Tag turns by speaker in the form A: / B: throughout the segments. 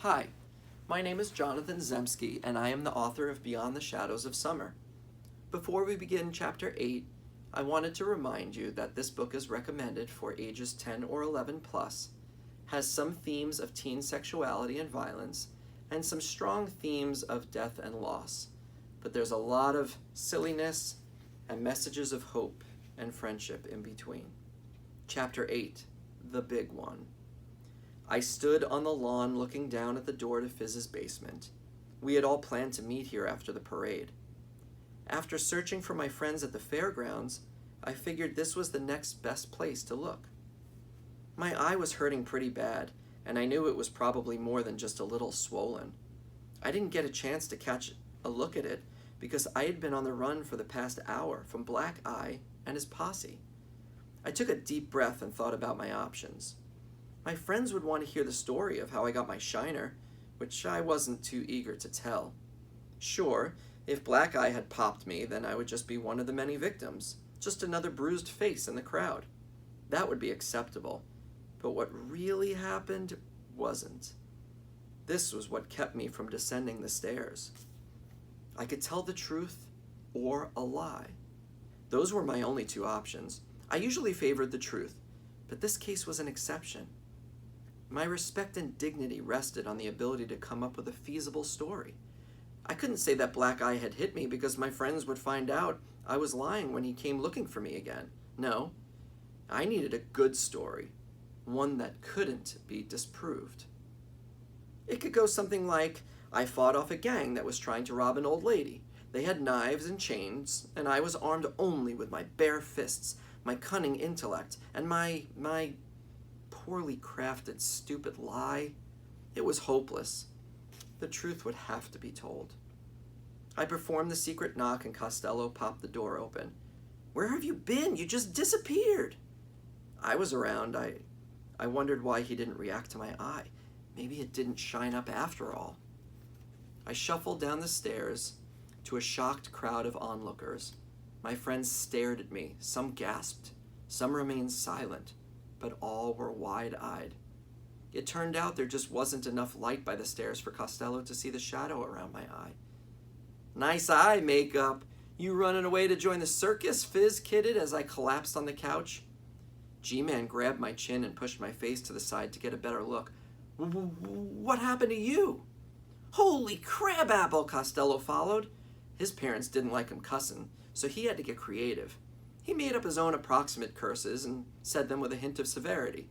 A: Hi, my name is Jonathan Zemsky, and I am the author of Beyond the Shadows of Summer. Before we begin Chapter 8, I wanted to remind you that this book is recommended for ages 10 or 11 plus, has some themes of teen sexuality and violence, and some strong themes of death and loss. But there's a lot of silliness and messages of hope and friendship in between. Chapter 8, the big one. I stood on the lawn looking down at the door to Fizz's basement. We had all planned to meet here after the parade. After searching for my friends at the fairgrounds, I figured this was the next best place to look. My eye was hurting pretty bad, and I knew it was probably more than just a little swollen. I didn't get a chance to catch a look at it because I had been on the run for the past hour from Black Eye and his posse. I took a deep breath and thought about my options. My friends would want to hear the story of how I got my shiner, which I wasn't too eager to tell. Sure, if Black Eye had popped me, then I would just be one of the many victims, just another bruised face in the crowd. That would be acceptable. But what really happened wasn't. This was what kept me from descending the stairs. I could tell the truth or a lie. Those were my only two options. I usually favored the truth, but this case was an exception. My respect and dignity rested on the ability to come up with a feasible story. I couldn't say that Black Eye had hit me because my friends would find out I was lying when he came looking for me again. No, I needed a good story, one that couldn't be disproved. It could go something like, I fought off a gang that was trying to rob an old lady. They had knives and chains, and I was armed only with my bare fists, my cunning intellect, and my poorly crafted, stupid lie. It was hopeless. The truth would have to be told. I performed the secret knock and Costello popped the door open. Where have you been? You just disappeared. I was around. I wondered why he didn't react to my eye. Maybe it didn't shine up after all. I shuffled down the stairs to a shocked crowd of onlookers. My friends stared at me. Some gasped. Some remained silent, but all were wide-eyed. It turned out there just wasn't enough light by the stairs for Costello to see the shadow around my eye. Nice eye makeup. You running away to join the circus? Fizz kidded as I collapsed on the couch. G-Man grabbed my chin and pushed my face to the side to get a better look. What happened to you? Holy crabapple, Costello followed. His parents didn't like him cussing, so he had to get creative. He made up his own approximate curses and said them with a hint of severity.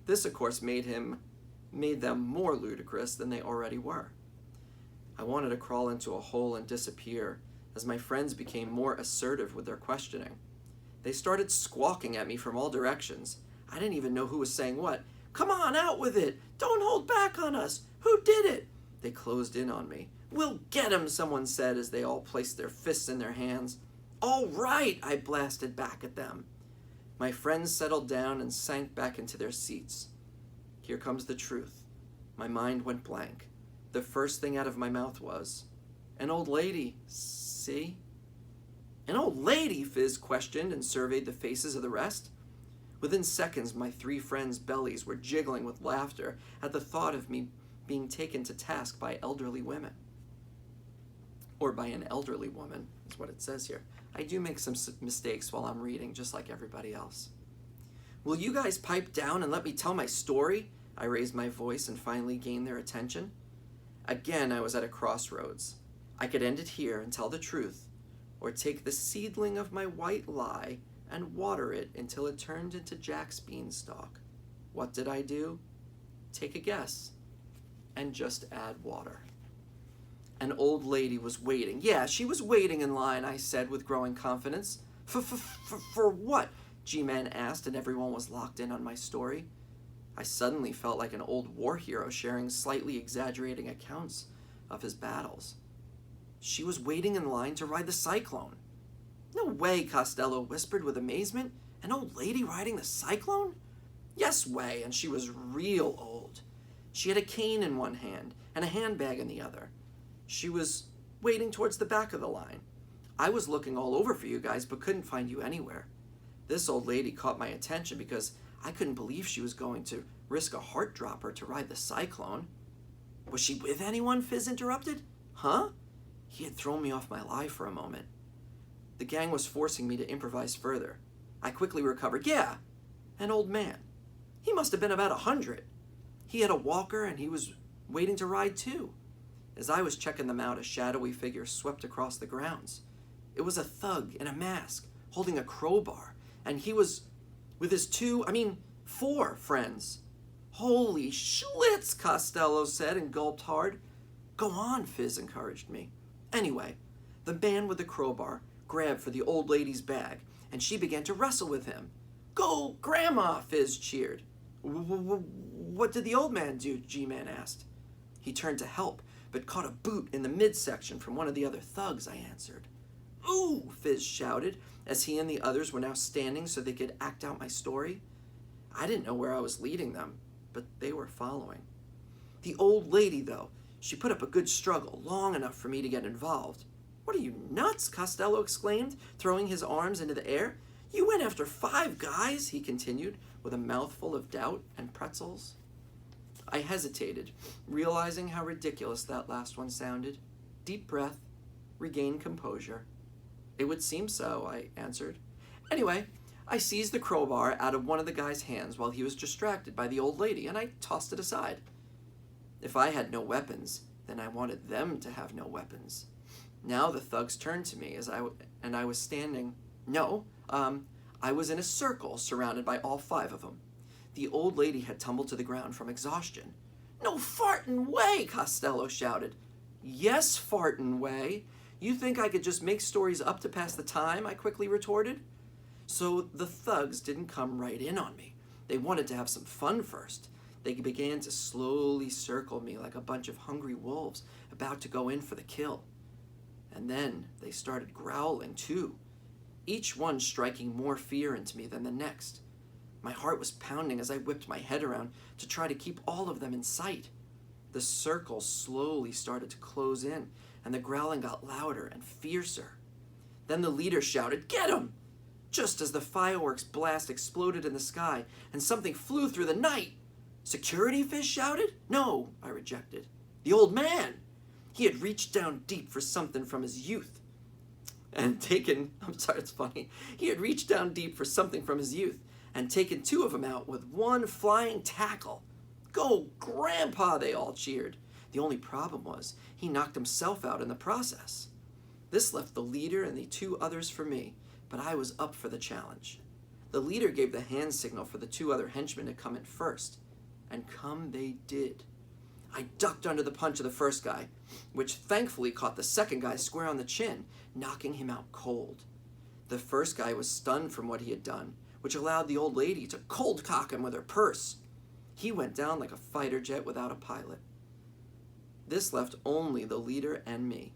A: This, of course, made them more ludicrous than they already were. I wanted to crawl into a hole and disappear as my friends became more assertive with their questioning. They started squawking at me from all directions. I didn't even know who was saying what. Come on, out with it! Don't hold back on us! Who did it? They closed in on me. We'll get him, someone said as they all placed their fists in their hands. All right, I blasted back at them. My friends settled down and sank back into their seats. Here comes the truth. My mind went blank. The first thing out of my mouth was, an old lady, see? An old lady, Fizz questioned and surveyed the faces of the rest. Within seconds, my three friends' bellies were jiggling with laughter at the thought of me being taken to task by elderly women. Or by an elderly woman, is what it says here. I do make some mistakes while I'm reading, just like everybody else. Will you guys pipe down and let me tell my story? I raised my voice and finally gained their attention. Again, I was at a crossroads. I could end it here and tell the truth, or take the seedling of my white lie and water it until it turned into Jack's beanstalk. What did I do? Take a guess, and just add water. An old lady was waiting. Yeah, she was waiting in line, I said with growing confidence. For what? G-Man asked, and everyone was locked in on my story. I suddenly felt like an old war hero sharing slightly exaggerating accounts of his battles. She was waiting in line to ride the Cyclone. No way, Costello whispered with amazement. An old lady riding the Cyclone? Yes way, and she was real old. She had a cane in one hand and a handbag in the other. She was waiting towards the back of the line. I was looking all over for you guys, but couldn't find you anywhere. This old lady caught my attention because I couldn't believe she was going to risk a heart dropper to ride the Cyclone. Was she with anyone? Fizz interrupted. Huh? He had thrown me off my lie for a moment. The gang was forcing me to improvise further. I quickly recovered. Yeah, an old man. He must have been about 100. He had a walker and he was waiting to ride too. As I was checking them out, a shadowy figure swept across the grounds. It was a thug in a mask, holding a crowbar, and he was with his 4 friends. Holy schlitz, Costello said and gulped hard. Go on, Fizz encouraged me. Anyway, the man with the crowbar grabbed for the old lady's bag, and she began to wrestle with him. Go, Grandma, Fizz cheered. What did the old man do? G-Man asked. He turned to help, but caught a boot in the midsection from one of the other thugs, I answered. Ooh, Fizz shouted, as he and the others were now standing so they could act out my story. I didn't know where I was leading them, but they were following. The old lady, though, she put up a good struggle, long enough for me to get involved. What are you, nuts? Costello exclaimed, throwing his arms into the air. You went after 5 guys, he continued, with a mouthful of doubt and pretzels. I hesitated, realizing how ridiculous that last one sounded. Deep breath, regain composure. It would seem so, I answered. Anyway, I seized the crowbar out of one of the guy's hands while he was distracted by the old lady, and I tossed it aside. If I had no weapons, then I wanted them to have no weapons. Now the thugs turned to me I was standing. I was in a circle surrounded by all 5 of them. The old lady had tumbled to the ground from exhaustion. No fartin' way, Costello shouted. Yes, fartin' way. You think I could just make stories up to pass the time? I quickly retorted. So the thugs didn't come right in on me. They wanted to have some fun first. They began to slowly circle me like a bunch of hungry wolves about to go in for the kill. And then they started growling too, each one striking more fear into me than the next. My heart was pounding as I whipped my head around to try to keep all of them in sight. The circle slowly started to close in, and the growling got louder and fiercer. Then the leader shouted, "Get him!" Just as the fireworks blast exploded in the sky and something flew through the night. Security, Fizz shouted? No, I rejected. The old man. He had reached down deep for something from his youth. He had reached down deep for something from his youth and taken 2 of them out with one flying tackle. Go, Grandpa, they all cheered. The only problem was he knocked himself out in the process. This left the leader and the 2 others for me, but I was up for the challenge. The leader gave the hand signal for the 2 other henchmen to come in first, and come they did. I ducked under the punch of the first guy, which thankfully caught the second guy square on the chin, knocking him out cold. The first guy was stunned from what he had done, which allowed the old lady to cold cock him with her purse. He went down like a fighter jet without a pilot. This left only the leader and me.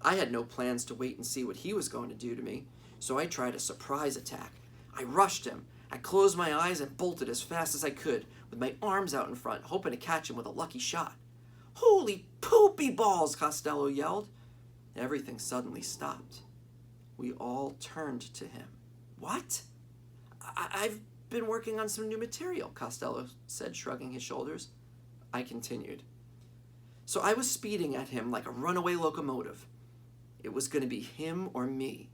A: I had no plans to wait and see what he was going to do to me, so I tried a surprise attack. I rushed him. I closed my eyes and bolted as fast as I could, with my arms out in front, hoping to catch him with a lucky shot. Holy poopy balls, Costello yelled. Everything suddenly stopped. We all turned to him. What? I've been working on some new material, Costello said, shrugging his shoulders. I continued. So I was speeding at him like a runaway locomotive. It was going to be him or me.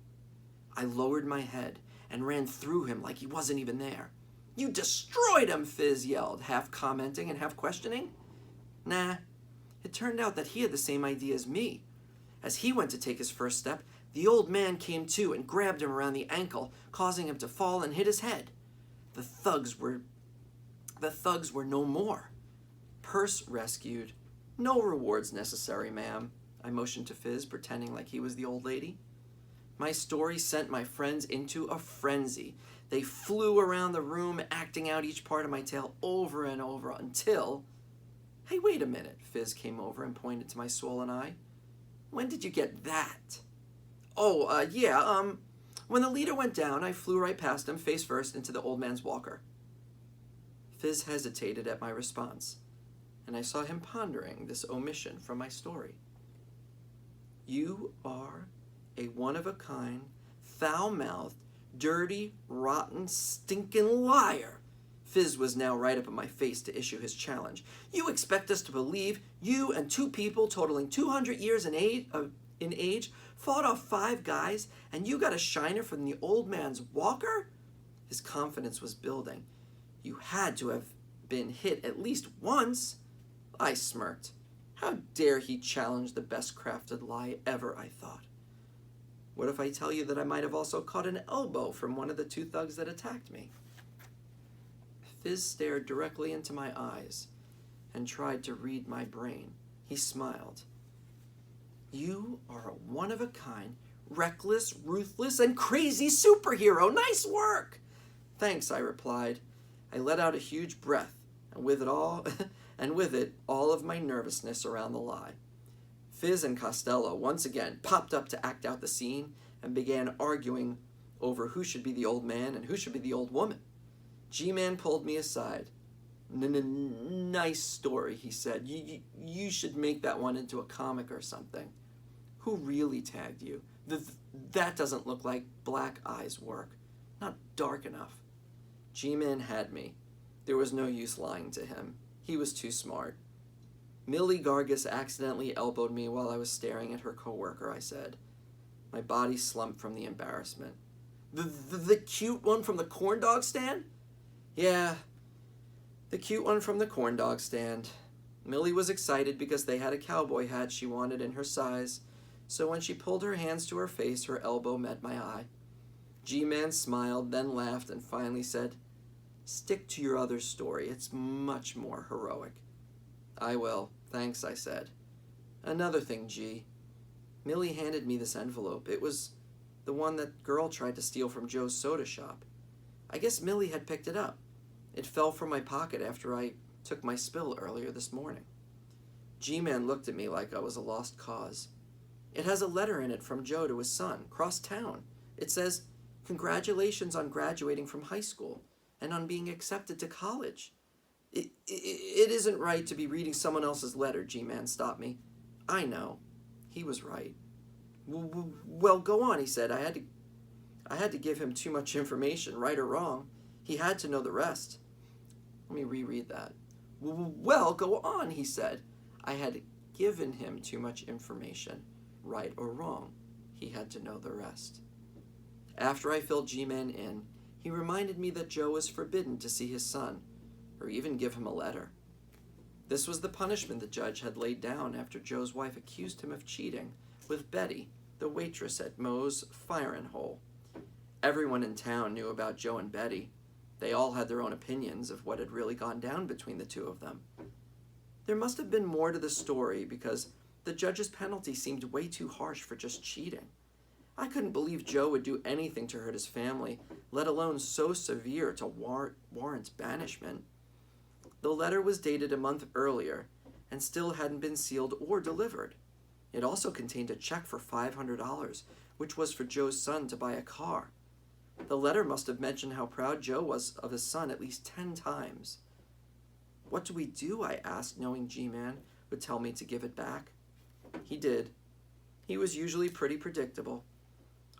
A: I lowered my head and ran through him like he wasn't even there. You destroyed him, Fizz yelled, half commenting and half questioning. Nah, it turned out that he had the same idea as me. As he went to take his first step, the old man came to and grabbed him around the ankle, causing him to fall and hit his head. The thugs were no more. Purse rescued. No rewards necessary, ma'am. I motioned to Fizz, pretending like he was the old lady. My story sent my friends into a frenzy. They flew around the room, acting out each part of my tale over and over until... Hey, wait a minute, Fizz came over and pointed to my swollen eye. When did you get that? When the leader went down, I flew right past him, face first, into the old man's walker. Fizz hesitated at my response, and I saw him pondering this omission from my story. You are a one-of-a-kind, foul-mouthed, dirty, rotten, stinking liar, Fizz was now right up in my face to issue his challenge. You expect us to believe you and two people totaling 200 years in age fought off 5 guys, and you got a shiner from the old man's walker? His confidence was building. You had to have been hit at least once. I smirked. How dare he challenge the best crafted lie ever, I thought. What if I tell you that I might have also caught an elbow from one of the 2 thugs that attacked me? Fizz stared directly into my eyes and tried to read my brain. He smiled. You are a one-of-a-kind, reckless, ruthless, and crazy superhero. Nice work! Thanks, I replied. I let out a huge breath, and with it all of my nervousness around the lie. Fizz and Costello once again popped up to act out the scene and began arguing over who should be the old man and who should be the old woman. G-Man pulled me aside. Nice story, he said. You should make that one into a comic or something. Who really tagged you? That doesn't look like Black Eye's work. Not dark enough. G-Man had me. There was no use lying to him. He was too smart. Millie Gargus accidentally elbowed me while I was staring at her coworker, I said. My body slumped from the embarrassment. The cute one from the corn dog stand? Yeah, the cute one from the corn dog stand. Millie was excited because they had a cowboy hat she wanted in her size, so when she pulled her hands to her face, her elbow met my eye. G-Man smiled, then laughed, and finally said, Stick to your other story. It's much more heroic. I will. Thanks, I said. Another thing, G. Millie handed me this envelope. It was the one that girl tried to steal from Joe's soda shop. I guess Millie had picked it up. It fell from my pocket after I took my spill earlier this morning. G-Man looked at me like I was a lost cause. It has a letter in it from Joe to his son, cross town. It says, Congratulations on graduating from high school and on being accepted to college. It isn't right to be reading someone else's letter, G-Man stopped me. I know. He was right. Well, go on, he said. I had to give him too much information, right or wrong. He had to know the rest. Let me reread that. Well, go on, he said. I had given him too much information, right or wrong. He had to know the rest. After I filled G-Man in, he reminded me that Joe was forbidden to see his son, or even give him a letter. This was the punishment the judge had laid down after Joe's wife accused him of cheating with Betty, the waitress at Moe's Firin' Hole. Everyone in town knew about Joe and Betty. They all had their own opinions of what had really gone down between the two of them. There must have been more to the story because the judge's penalty seemed way too harsh for just cheating. I couldn't believe Joe would do anything to hurt his family, let alone so severe to warrant banishment. The letter was dated a month earlier and still hadn't been sealed or delivered. It also contained a check for $500, which was for Joe's son to buy a car. The letter must have mentioned how proud Joe was of his son at least 10 times. What do we do? I asked, knowing G-Man would tell me to give it back. He did. He was usually pretty predictable.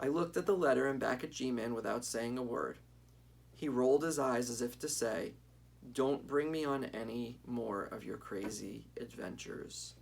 A: I looked at the letter and back at G-Man without saying a word. He rolled his eyes as if to say, Don't bring me on any more of your crazy adventures.